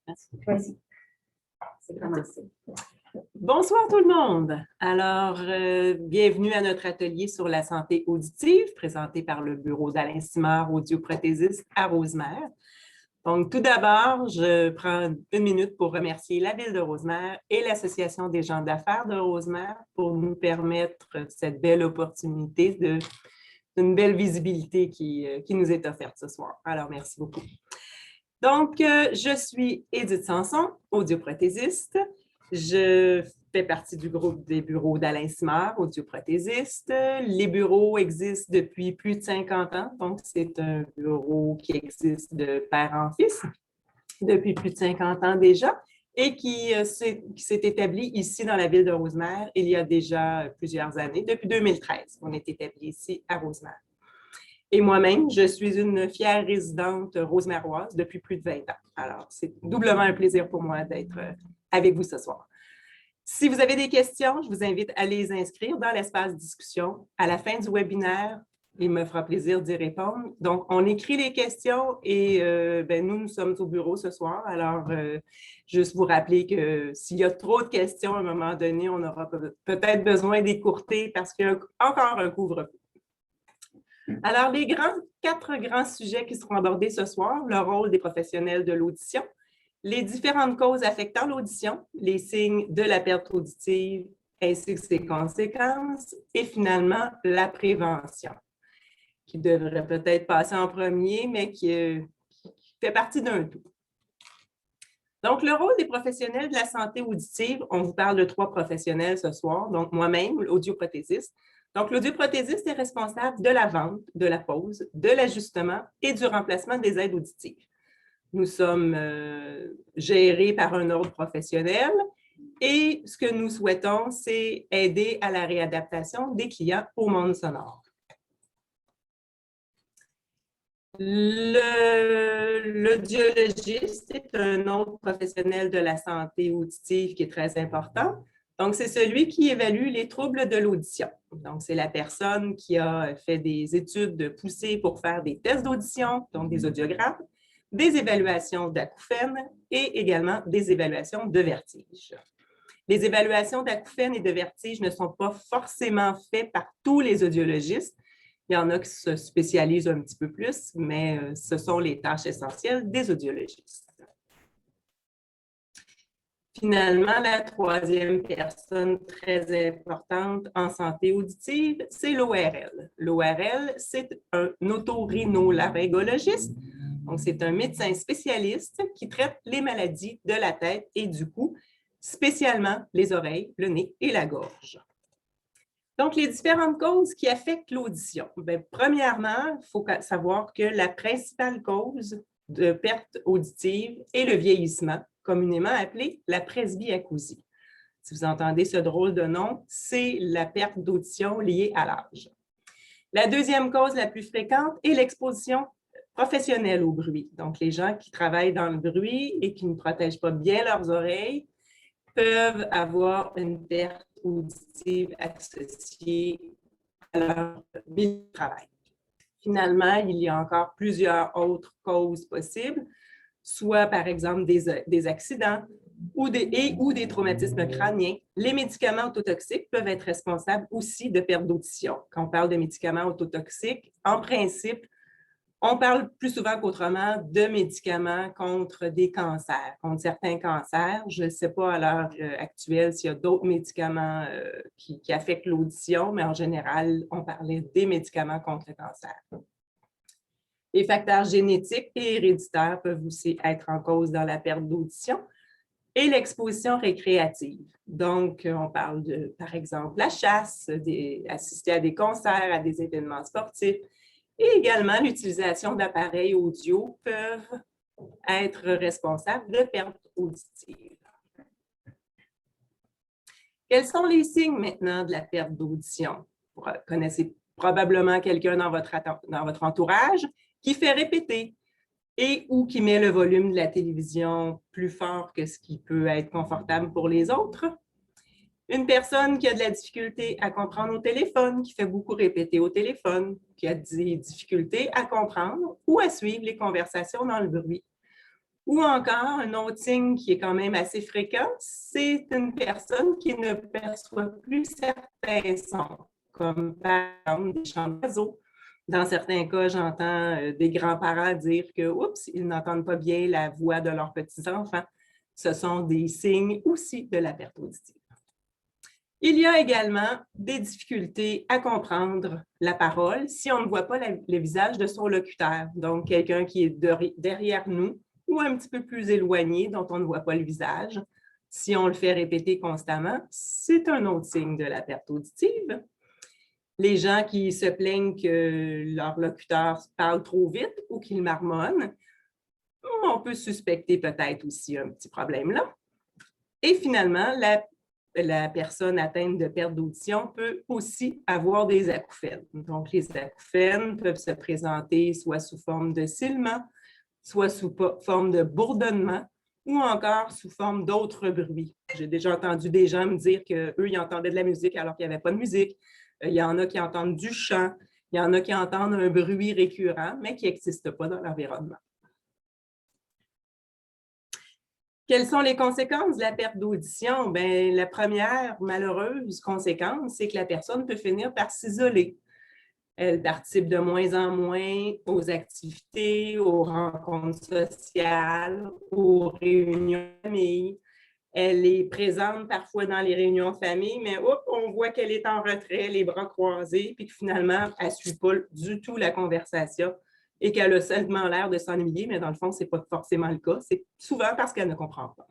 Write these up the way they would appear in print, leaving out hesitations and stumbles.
Vas-y, c'est commencé. Bonsoir tout le monde. Alors, bienvenue à notre atelier sur la santé auditive présenté par le bureau d'Alain Simard, audioprothésiste à Rosemère. Donc, tout d'abord, je prends une minute pour remercier la Ville de Rosemère et l'Association des gens d'affaires de Rosemère pour nous permettre cette belle opportunité d'une belle visibilité qui nous est offerte ce soir. Alors, merci beaucoup. Donc, je suis Édith Sanson, audioprothésiste. Je fais partie du groupe des bureaux d'Alain Simard, audioprothésiste. Les bureaux existent depuis plus de 50 ans, donc c'est un bureau qui existe de père en fils depuis plus de 50 ans déjà et qui s'est établi ici dans la ville de Rosemère il y a déjà plusieurs années, depuis 2013. On est établi ici à Rosemère. Et moi-même, je suis une fière résidente roseméroise depuis plus de 20 ans. Alors, c'est doublement un plaisir pour moi d'être avec vous ce soir. Si vous avez des questions, je vous invite à les inscrire dans l'espace discussion. À la fin du webinaire, il me fera plaisir d'y répondre. Donc, on écrit les questions et nous sommes au bureau ce soir. Alors, juste vous rappeler que s'il y a trop de questions à un moment donné, on aura peut-être besoin d'écourter parce qu'il y a encore un couvre-feu. Alors, les quatre grands sujets qui seront abordés ce soir, le rôle des professionnels de l'audition, les différentes causes affectant l'audition, les signes de la perte auditive ainsi que ses conséquences, et finalement, la prévention, qui devrait peut-être passer en premier, mais qui fait partie d'un tout. Donc, le rôle des professionnels de la santé auditive, on vous parle de 3 professionnels ce soir, donc moi-même, l'audioprothésiste. Donc, l'audioprothésiste est responsable de la vente, de la pose, de l'ajustement et du remplacement des aides auditives. Nous sommes gérés par un ordre professionnel et ce que nous souhaitons, c'est aider à la réadaptation des clients au monde sonore. L'audiologiste est un autre professionnel de la santé auditive qui est très important. Donc, c'est celui qui évalue les troubles de l'audition. Donc, c'est la personne qui a fait des études poussées pour faire des tests d'audition, donc des audiogrammes, des évaluations d'acouphènes et également des évaluations de vertige. Les évaluations d'acouphènes et de vertige ne sont pas forcément faites par tous les audiologistes. Il y en a qui se spécialisent un petit peu plus, mais ce sont les tâches essentielles des audiologistes. Finalement, la troisième personne très importante en santé auditive, c'est l'ORL. L'ORL, c'est un otorhinolaryngologiste. Donc, c'est un médecin spécialiste qui traite les maladies de la tête et du cou, spécialement les oreilles, le nez et la gorge. Donc, les différentes causes qui affectent l'audition. Premièrement, il faut savoir que la principale cause de perte auditive est le vieillissement, communément appelé la presbyacousie. Si vous entendez ce drôle de nom, c'est la perte d'audition liée à l'âge. La deuxième cause la plus fréquente est l'exposition professionnelle au bruit. Donc, les gens qui travaillent dans le bruit et qui ne protègent pas bien leurs oreilles peuvent avoir une perte auditive associée à leur milieu de travail. Finalement, il y a encore plusieurs autres causes possibles, soit par exemple des accidents ou des traumatismes crâniens. Les médicaments ototoxiques peuvent être responsables aussi de perte d'audition. Quand on parle de médicaments ototoxiques, en principe, on parle plus souvent qu'autrement de médicaments contre des cancers, contre certains cancers. Je ne sais pas à l'heure actuelle s'il y a d'autres médicaments qui affectent l'audition, mais en général, on parlait des médicaments contre le cancer. Les facteurs génétiques et héréditaires peuvent aussi être en cause dans la perte d'audition et l'exposition récréative. Donc, on parle de, par exemple, la chasse, assister à des concerts, à des événements sportifs, et également l'utilisation d'appareils audio peuvent être responsables de perte auditive. Quels sont les signes maintenant de la perte d'audition? Vous connaissez probablement quelqu'un dans votre entourage qui fait répéter et ou qui met le volume de la télévision plus fort que ce qui peut être confortable pour les autres. Une personne qui a de la difficulté à comprendre au téléphone, qui fait beaucoup répéter au téléphone, qui a des difficultés à comprendre ou à suivre les conversations dans le bruit. Ou encore, un autre signe qui est quand même assez fréquent, c'est une personne qui ne perçoit plus certains sons, comme par exemple des chants d'oiseaux. Dans certains cas, j'entends des grands-parents dire que, oups, ils n'entendent pas bien la voix de leurs petits-enfants. Ce sont des signes aussi de la perte auditive. Il y a également des difficultés à comprendre la parole si on ne voit pas le visage de son locuteur, donc quelqu'un qui est derrière nous ou un petit peu plus éloigné dont on ne voit pas le visage. Si on le fait répéter constamment, c'est un autre signe de la perte auditive. Les gens qui se plaignent que leur locuteur parle trop vite ou qu'il marmonne, on peut suspecter peut-être aussi un petit problème là. Et finalement, la personne atteinte de perte d'audition peut aussi avoir des acouphènes. Donc, les acouphènes peuvent se présenter soit sous forme de sifflement, soit sous forme de bourdonnement ou encore sous forme d'autres bruits. J'ai déjà entendu des gens me dire qu'eux, ils entendaient de la musique alors qu'il n'y avait pas de musique. Il y en a qui entendent du chant. Il y en a qui entendent un bruit récurrent, mais qui n'existe pas dans l'environnement. Quelles sont les conséquences de la perte d'audition? Bien, la première malheureuse conséquence, c'est que la personne peut finir par s'isoler. Elle participe de moins en moins aux activités, aux rencontres sociales, aux réunions de famille. Elle est présente parfois dans les réunions de famille, mais on voit qu'elle est en retrait, les bras croisés, puis que finalement, elle ne suit pas du tout la conversation et qu'elle a seulement l'air de s'ennuyer, mais dans le fond, ce n'est pas forcément le cas. C'est souvent parce qu'elle ne comprend pas.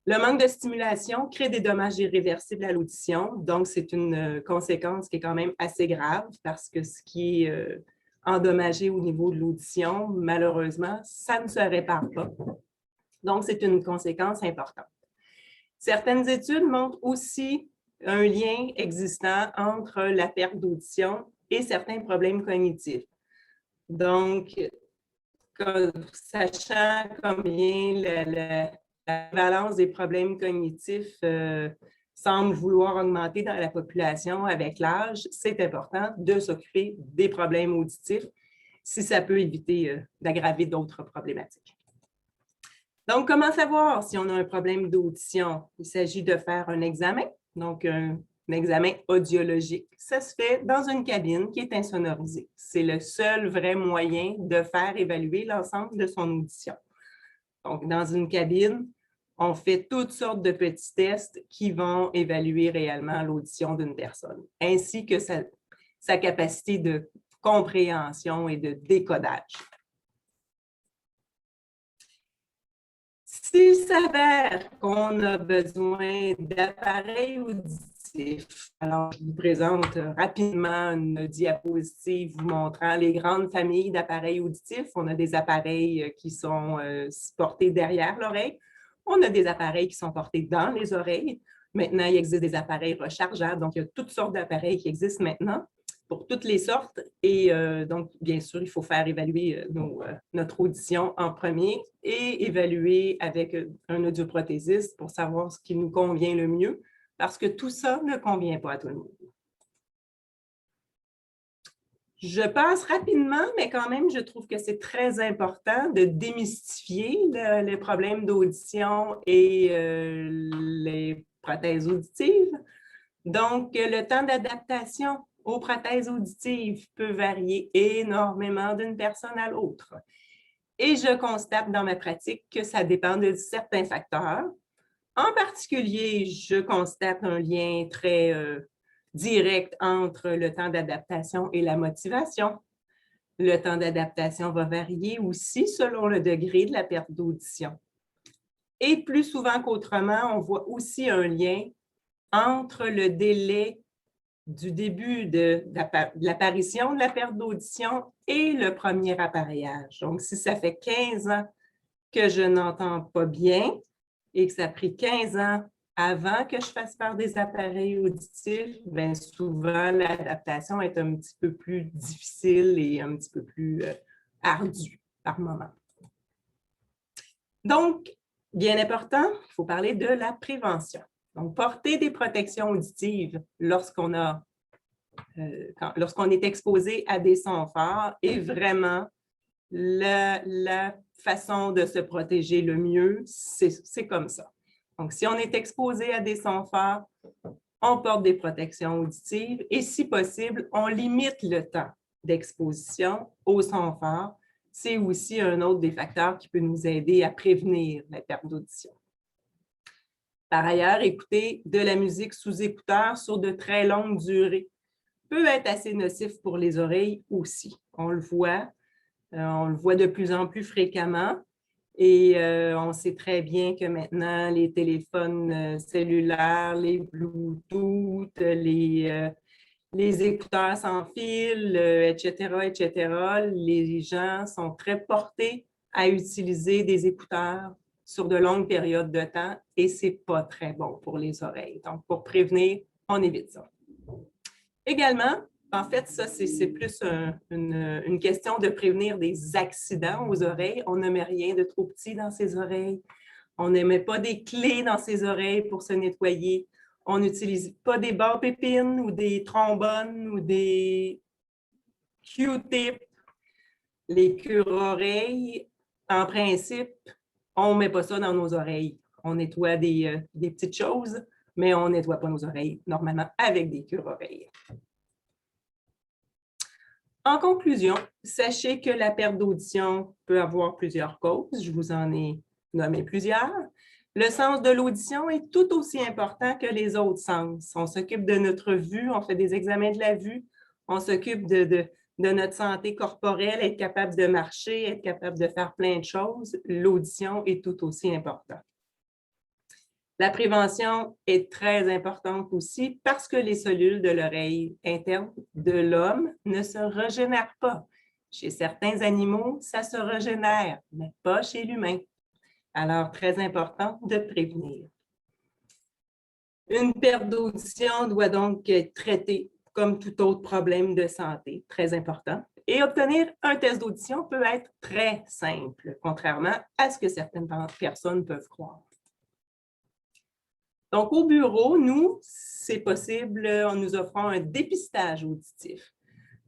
Le manque de stimulation crée des dommages irréversibles à l'audition. Donc, c'est une conséquence qui est quand même assez grave parce que ce qui est endommagé au niveau de l'audition, malheureusement, ça ne se répare pas. Donc, c'est une conséquence importante. Certaines études montrent aussi un lien existant entre la perte d'audition et certains problèmes cognitifs. Donc, sachant combien la prévalence des problèmes cognitifs semble vouloir augmenter dans la population avec l'âge, c'est important de s'occuper des problèmes auditifs si ça peut éviter d'aggraver d'autres problématiques. Donc, comment savoir si on a un problème d'audition? Il s'agit de faire un examen, donc un examen audiologique. Ça se fait dans une cabine qui est insonorisée. C'est le seul vrai moyen de faire évaluer l'ensemble de son audition. Donc, dans une cabine, on fait toutes sortes de petits tests qui vont évaluer réellement l'audition d'une personne, ainsi que sa capacité de compréhension et de décodage. S'il s'avère qu'on a besoin d'appareils auditifs, alors je vous présente rapidement une diapositive vous montrant les grandes familles d'appareils auditifs. On a des appareils qui sont portés derrière l'oreille. On a des appareils qui sont portés dans les oreilles. Maintenant, il existe des appareils rechargeables. Donc, il y a toutes sortes d'appareils qui existent maintenant pour toutes les sortes. Et donc, bien sûr, il faut faire évaluer notre audition en premier et évaluer avec un audioprothésiste pour savoir ce qui nous convient le mieux, parce que tout ça ne convient pas à tout le monde. Je passe rapidement, mais quand même, je trouve que c'est très important de démystifier les problèmes d'audition et les prothèses auditives. Donc, le temps d'adaptation aux prothèses auditives peut varier énormément d'une personne à l'autre. Et je constate dans ma pratique que ça dépend de certains facteurs. En particulier, je constate un lien très direct entre le temps d'adaptation et la motivation. Le temps d'adaptation va varier aussi selon le degré de la perte d'audition. Et plus souvent qu'autrement, on voit aussi un lien entre le délai du début de l'apparition de la perte d'audition et le premier appareillage. Donc, si ça fait 15 ans que je n'entends pas bien et que ça a pris 15 ans avant que je fasse faire des appareils auditifs, bien souvent, l'adaptation est un petit peu plus difficile et un petit peu plus ardue par moment. Donc, bien important, il faut parler de la prévention. Donc, porter des protections auditives lorsqu'on est exposé à des sons forts est vraiment la façon de se protéger le mieux, c'est comme ça. Donc, si on est exposé à des sons forts, on porte des protections auditives et, si possible, on limite le temps d'exposition aux sons forts. C'est aussi un autre des facteurs qui peut nous aider à prévenir la perte d'audition. Par ailleurs, écouter de la musique sous écouteurs sur de très longues durées peut être assez nocif pour les oreilles aussi. On le voit de plus en plus fréquemment. Et on sait très bien que maintenant, les téléphones cellulaires, les Bluetooth, les écouteurs sans fil, etc., les gens sont très portés à utiliser des écouteurs sur de longues périodes de temps et ce n'est pas très bon pour les oreilles. Donc, pour prévenir, on évite ça. Également, en fait, ça, c'est plus une question de prévenir des accidents aux oreilles. On ne met rien de trop petit dans ses oreilles. On ne met pas des clés dans ses oreilles pour se nettoyer. On n'utilise pas des barres-pépines ou des trombones ou des Q-tips. Les cure-oreilles, en principe, on ne met pas ça dans nos oreilles. On nettoie des petites choses, mais on ne nettoie pas nos oreilles normalement avec des cure-oreilles. En conclusion, sachez que la perte d'audition peut avoir plusieurs causes. Je vous en ai nommé plusieurs. Le sens de l'audition est tout aussi important que les autres sens. On s'occupe de notre vue, on fait des examens de la vue, on s'occupe de notre santé corporelle, être capable de marcher, être capable de faire plein de choses. L'audition est tout aussi importante. La prévention est très importante aussi parce que les cellules de l'oreille interne de l'homme ne se régénèrent pas. Chez certains animaux, ça se régénère, mais pas chez l'humain. Alors, très important de prévenir. Une perte d'audition doit donc être traitée comme tout autre problème de santé, très important. Et obtenir un test d'audition peut être très simple, contrairement à ce que certaines personnes peuvent croire. Donc, au bureau, nous, c'est possible en nous offrant un dépistage auditif.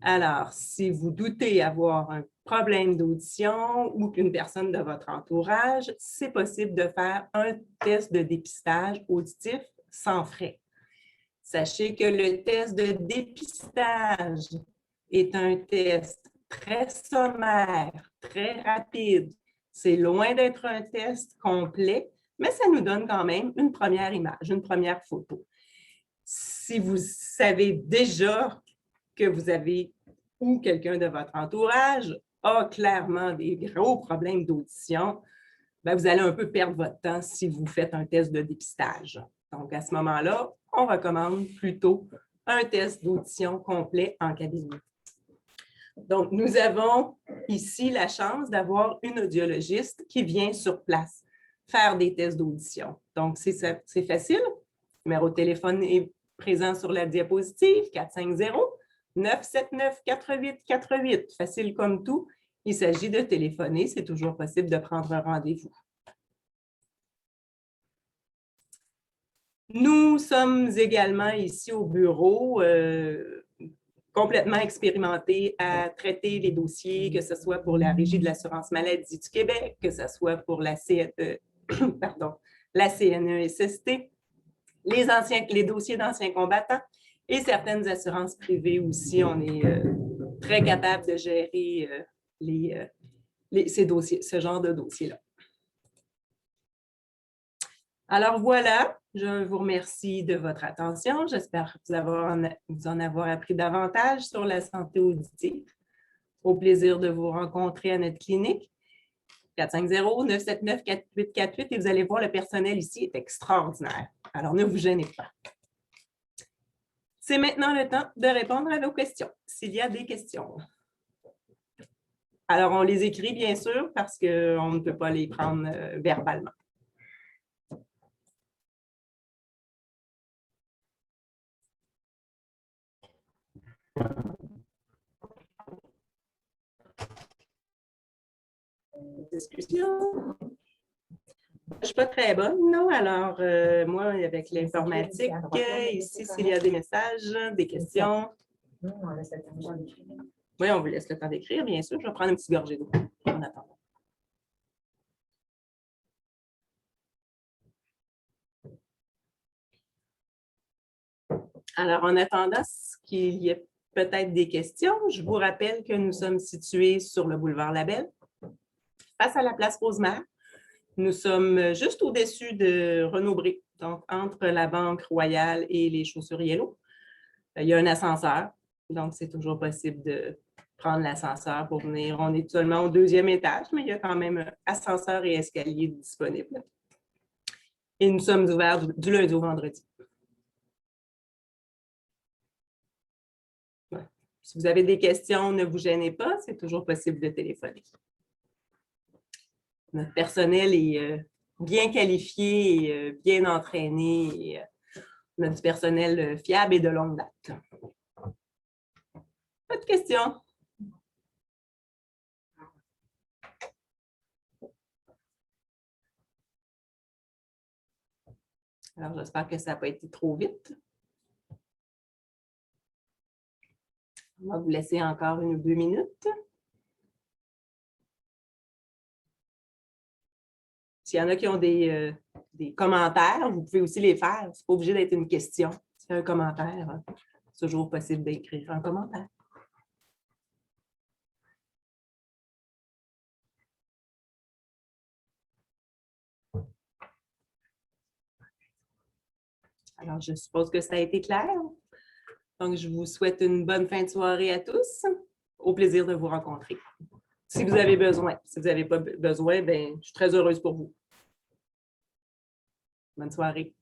Alors, si vous doutez avoir un problème d'audition ou qu'une personne de votre entourage, c'est possible de faire un test de dépistage auditif sans frais. Sachez que le test de dépistage est un test très sommaire, très rapide. C'est loin d'être un test complet, mais ça nous donne quand même une première image, une première photo. Si vous savez déjà que vous avez ou quelqu'un de votre entourage a clairement des gros problèmes d'audition, bien, vous allez un peu perdre votre temps si vous faites un test de dépistage. Donc, à ce moment-là, on recommande plutôt un test d'audition complet en cabinet. Donc, nous avons ici la chance d'avoir une audiologiste qui vient sur place faire des tests d'audition. Donc, c'est facile. Le numéro de téléphone est présent sur la diapositive, 450-979-4848. Facile comme tout. Il s'agit de téléphoner. C'est toujours possible de prendre un rendez-vous. Nous sommes également ici au bureau complètement expérimentés à traiter les dossiers, que ce soit pour la Régie de l'assurance maladie du Québec, que ce soit pour la CNESST, les dossiers d'anciens combattants et certaines assurances privées aussi. On est très capable de gérer ces dossiers, ce genre de dossiers-là. Alors voilà, je vous remercie de votre attention. J'espère vous en avoir appris davantage sur la santé auditive. Au plaisir de vous rencontrer à notre clinique. 450-979-4848 et vous allez voir, le personnel ici est extraordinaire. Alors, ne vous gênez pas. C'est maintenant le temps de répondre à vos questions, s'il y a des questions. Alors, on les écrit, bien sûr, parce qu'on ne peut pas les prendre verbalement. Discussion. Je ne suis pas très bonne, non? Alors, moi, avec l'informatique, ici, s'il y a des messages, des questions. Oui, on vous laisse le temps d'écrire, bien sûr. Je vais prendre une petite gorgée d'eau en attendant. Alors, en attendant qu'il y ait peut-être des questions, je vous rappelle que nous sommes situés sur le boulevard Labelle, face à la place Rosemère. Nous sommes juste au-dessus de Renaud-Bré, donc entre la Banque Royale et les Chaussures Yellow. Il y a un ascenseur, donc c'est toujours possible de prendre l'ascenseur pour venir. On est seulement au 2e étage, mais il y a quand même ascenseur et escalier disponibles. Et nous sommes ouverts du lundi au vendredi. Ouais. Si vous avez des questions, ne vous gênez pas, c'est toujours possible de téléphoner. Notre personnel est bien qualifié et bien entraîné. Et, on a du personnel fiable et de longue date. Pas de questions? Alors, j'espère que ça n'a pas été trop vite. On va vous laisser encore 1 ou 2 minutes. S'il y en a qui ont des commentaires, vous pouvez aussi les faire. Ce n'est pas obligé d'être une question. C'est un commentaire. C'est toujours possible d'écrire un commentaire. Alors, je suppose que ça a été clair. Donc, je vous souhaite une bonne fin de soirée à tous. Au plaisir de vous rencontrer. Si vous avez besoin. Si vous n'avez pas besoin, bien, je suis très heureuse pour vous. Bonne soirée.